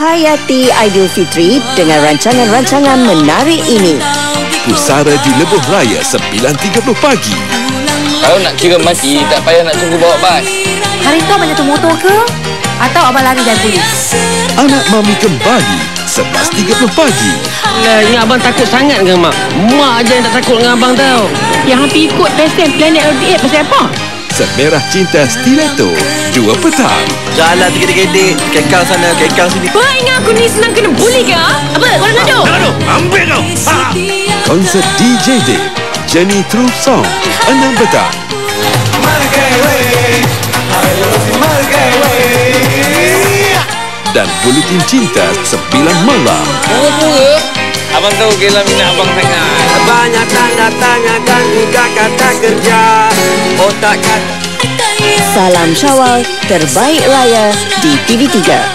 Hayati Aidilfitri dengan rancangan-rancangan menarik ini. Pusara di Lebuh Raya 9.30 pagi. Kalau nak kira mati, tak payah nak tunggu bawa bas. Hari tu abang jatuh motor ke? Atau abang lari dari polis? Anak Mami kembali 11.30 pagi. Lah, ni abang takut sangat ke mak? Mak je yang tak takut dengan abang tau. Yang hampir ikut pesen Planet LDA pasal apa? Semerah Cinta Stiletto 2 petang. Jalan tergedik-gedik, kekang sana, kekang sini. Kau ingat aku ni senang kena bully ke? Apa? Kau nak gaduh? Aduh, ambil kau. Konsert DJ Dave Journey Through Song 6 petang. Dan Buletin Cinta 9 malam. Pura-pura, abang tahu Kela minat abang sangat. Banyak tanda tanya dan juga kata kerja. Otak kata. Salam Syawal terbaik raya di TV3.